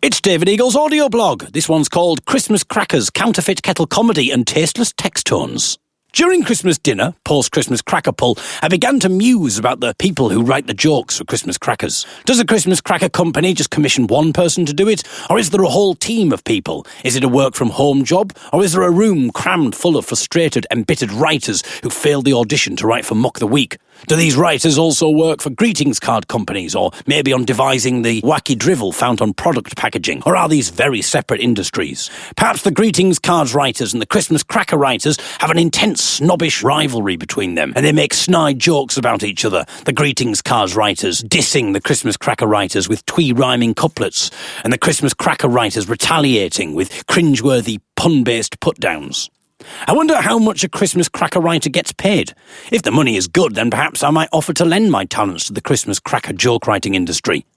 It's David Eagle's audio blog. This one's called Christmas Crackers, Counterfeit, Kettle Comedy and Tasteless Text Tones. During Christmas dinner, post-Christmas cracker pull, I began to muse about the people who write the jokes for Christmas crackers. Does a Christmas cracker company just commission one person to do it? Or is there a whole team of people? Is it a work-from-home job? Or is there a room crammed full of frustrated, embittered writers who failed the audition to write for Mock the Week? Do these writers also work for greetings card companies, or maybe on devising the wacky drivel found on product packaging? Or are these very separate industries? Perhaps the greetings cards writers and the Christmas cracker writers have an intense snobbish rivalry between them, and they make snide jokes about each other. The greetings cards writers dissing the Christmas cracker writers with twee-rhyming couplets, and the Christmas cracker writers retaliating with cringeworthy pun-based put-downs. I wonder how much a Christmas cracker writer gets paid. If the money is good, then perhaps I might offer to lend my talents to the Christmas cracker joke writing industry.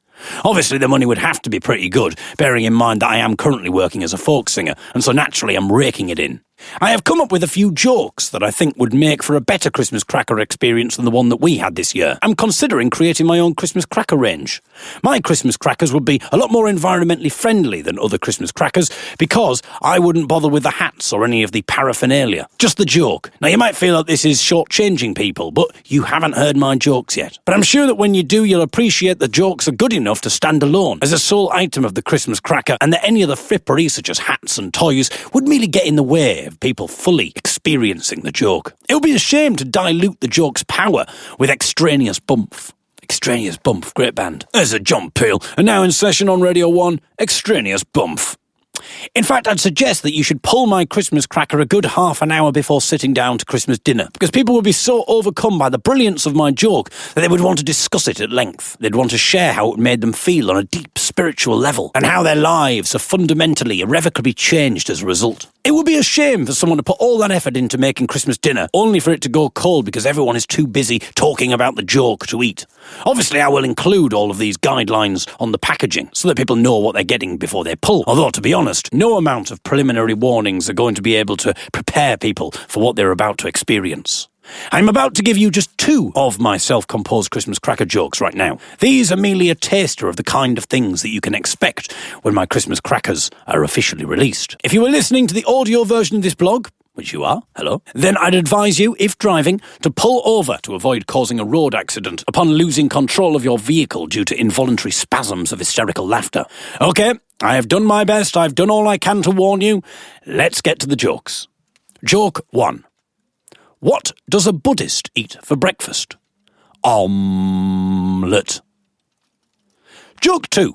Obviously, the money would have to be pretty good, bearing in mind that I am currently working as a folk singer, and so naturally I'm raking it in. I have come up with a few jokes that I think would make for a better Christmas cracker experience than the one that we had this year. I'm considering creating my own Christmas cracker range. My Christmas crackers would be a lot more environmentally friendly than other Christmas crackers because I wouldn't bother with the hats or any of the paraphernalia. Just the joke. Now, you might feel like this is shortchanging people, but you haven't heard my jokes yet. But I'm sure that when you do, you'll appreciate the jokes are good enough to stand alone as a sole item of the Christmas cracker, and that any other frippery such as hats and toys would merely get in the way of people fully experiencing the joke. It would be a shame to dilute the joke's power with extraneous bump. Extraneous Bump, great band. There's a John Peel, and now in session on Radio 1, Extraneous Bump. In fact, I'd suggest that you should pull my Christmas cracker a good half an hour before sitting down to Christmas dinner, because people would be so overcome by the brilliance of my joke that they would want to discuss it at length. They'd want to share how it made them feel on a deep spiritual level, and how their lives are fundamentally, irrevocably changed as a result. It would be a shame for someone to put all that effort into making Christmas dinner, only for it to go cold because everyone is too busy talking about the joke to eat. Obviously, I will include all of these guidelines on the packaging, so that people know what they're getting before they pull. Although, to be honest, no amount of preliminary warnings are going to be able to prepare people for what they're about to experience. I'm about to give you just two of my self-composed Christmas cracker jokes right now. These are merely a taster of the kind of things that you can expect when my Christmas crackers are officially released. If you were listening to the audio version of this blog, which you are, hello, then I'd advise you, if driving, to pull over to avoid causing a road accident upon losing control of your vehicle due to involuntary spasms of hysterical laughter. Okay, I have done my best, I've done all I can to warn you. Let's get to the jokes. Joke 1. What does a Buddhist eat for breakfast? Omelette. Joke 2.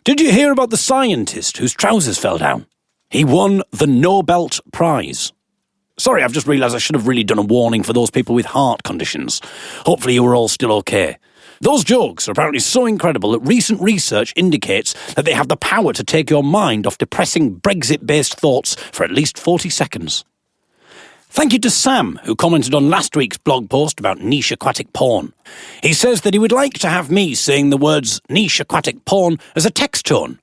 Did you hear about the scientist whose trousers fell down? He won the Nobel Prize. Sorry, I've just realised I should have really done a warning for those people with heart conditions. Hopefully you were all still okay. Those jokes are apparently so incredible that recent research indicates that they have the power to take your mind off depressing Brexit-based thoughts for at least 40 seconds. Thank you to Sam, who commented on last week's blog post about niche aquatic porn. He says that he would like to have me saying the words niche aquatic porn as a text tone.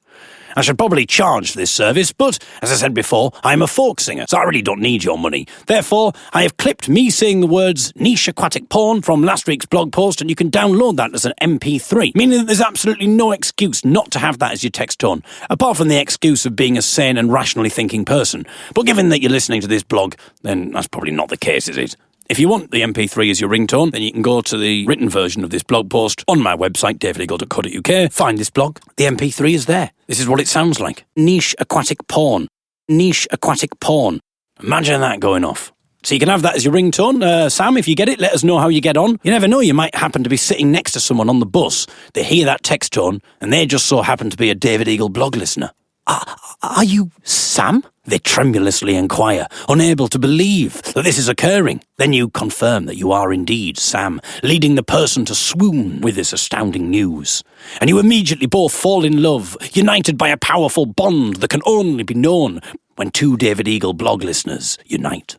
I should probably charge for this service, but, as I said before, I'm a folk singer, so I really don't need your money. Therefore, I have clipped me saying the words niche aquatic porn from last week's blog post, and you can download that as an MP3, meaning that there's absolutely no excuse not to have that as your text tone, apart from the excuse of being a sane and rationally thinking person. But given that you're listening to this blog, then that's probably not the case, is it? If you want the MP3 as your ringtone, then you can go to the written version of this blog post on my website, davideagle.co.uk, find this blog. The MP3 is there. This is what it sounds like. Niche aquatic porn. Niche aquatic porn. Imagine that going off. So you can have that as your ringtone. Sam, if you get it, let us know how you get on. You never know, you might happen to be sitting next to someone on the bus. They hear that text tone, and they just so happen to be a David Eagle blog listener. Are you Sam? They tremulously inquire, unable to believe that this is occurring. Then you confirm that you are indeed Sam, leading the person to swoon with this astounding news. And you immediately both fall in love, united by a powerful bond that can only be known when two David Eagle blog listeners unite.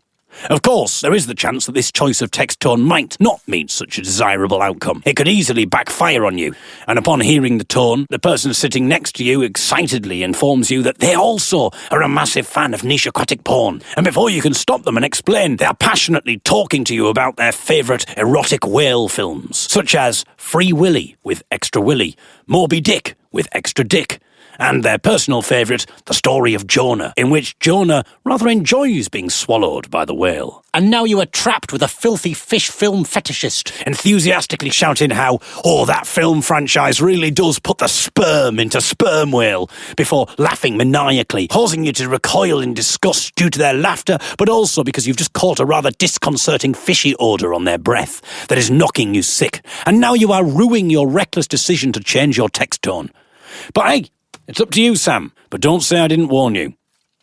Of course, there is the chance that this choice of text tone might not mean such a desirable outcome. It could easily backfire on you, and upon hearing the tone, the person sitting next to you excitedly informs you that they also are a massive fan of niche aquatic porn, and before you can stop them and explain, they are passionately talking to you about their favourite erotic whale films, such as Free Willy with extra willy, Moby Dick with extra dick, and their personal favourite, the story of Jonah, in which Jonah rather enjoys being swallowed by the whale. And now you are trapped with a filthy fish film fetishist, enthusiastically shouting how, that film franchise really does put the sperm into sperm whale, before laughing maniacally, causing you to recoil in disgust due to their laughter, but also because you've just caught a rather disconcerting fishy odour on their breath that is knocking you sick. And now you are ruining your reckless decision to change your text tone. But hey, it's up to you, Sam, but don't say I didn't warn you.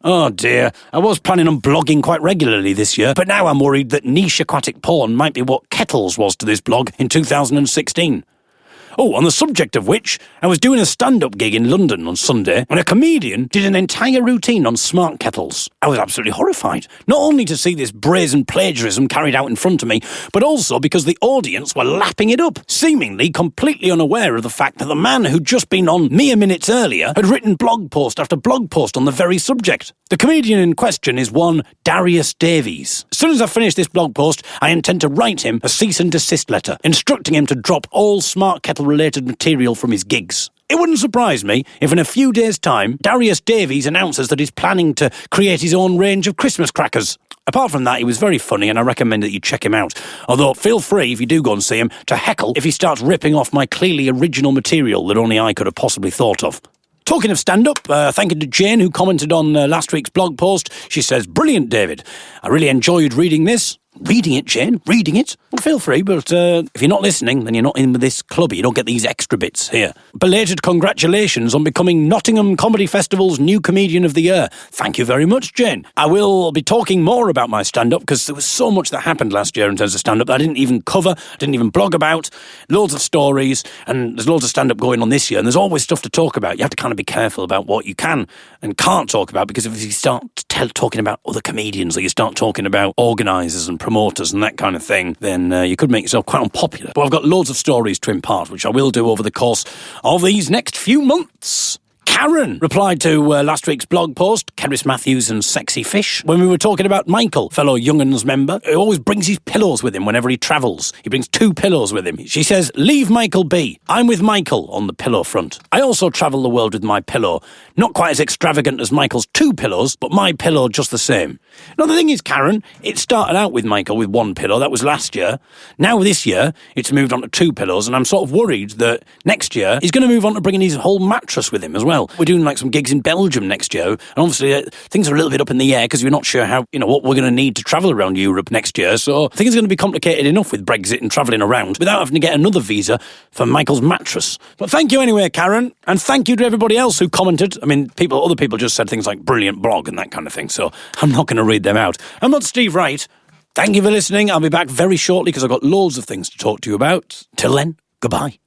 Oh dear, I was planning on blogging quite regularly this year, but now I'm worried that niche aquatic porn might be what Kettle's was to this blog in 2016. Oh, on the subject of which, I was doing a stand-up gig in London on Sunday when a comedian did an entire routine on smart kettles. I was absolutely horrified, not only to see this brazen plagiarism carried out in front of me, but also because the audience were lapping it up, seemingly completely unaware of the fact that the man who'd just been on mere minutes earlier had written blog post after blog post on the very subject. The comedian in question is one Darius Davies. As soon as I finish this blog post, I intend to write him a cease and desist letter, instructing him to drop all smart kettle-related material from his gigs. It wouldn't surprise me if in a few days' time, Darius Davies announces that he's planning to create his own range of Christmas crackers. Apart from that, he was very funny and I recommend that you check him out. Although, feel free, if you do go and see him, to heckle if he starts ripping off my clearly original material that only I could have possibly thought of. Talking of stand-up, thank you to Jane who commented on last week's blog post. She says, "Brilliant, David. I really enjoyed reading this." Reading it, Jane, reading it. Well, feel free, but if you're not listening, then you're not in with this club. You don't get these extra bits here. Belated congratulations on becoming Nottingham Comedy Festival's new Comedian of the Year. Thank you very much, Jane. I will be talking more about my stand-up because there was so much that happened last year in terms of stand-up that I didn't even cover, didn't even blog about. Loads of stories, and there's loads of stand-up going on this year, and there's always stuff to talk about. You have to kind of be careful about what you can and can't talk about, because if you start talking about other comedians, or you start talking about organisers and promoters and that kind of thing, then you could make yourself quite unpopular. But I've got loads of stories to impart, which I will do over the course of these next few months. Karen replied to last week's blog post, Kerris Matthews and Sexy Fish, when we were talking about Michael, fellow Young 'Uns member, who always brings his pillows with him whenever he travels. He brings 2 pillows with him. She says, "Leave Michael be. I'm with Michael on the pillow front. I also travel the world with my pillow. Not quite as extravagant as Michael's 2 pillows, but my pillow just the same." Now, the thing is, Karen, it started out with Michael with 1 pillow. That was last year. Now, this year, it's moved on to 2 pillows, and I'm sort of worried that next year he's going to move on to bringing his whole mattress with him as well. We're doing like some gigs in Belgium next year, and obviously things are a little bit up in the air because we're not sure how, what we're going to need to travel around Europe next year. So I think it's going to be complicated enough with Brexit and travelling around without having to get another visa for Michael's mattress. But thank you anyway, Karen, and thank you to everybody else who commented. I mean, other people just said things like brilliant blog and that kind of thing, so I'm not going to read them out. I'm not Steve Wright. Thank you for listening. I'll be back very shortly because I've got loads of things to talk to you about. Till then, goodbye.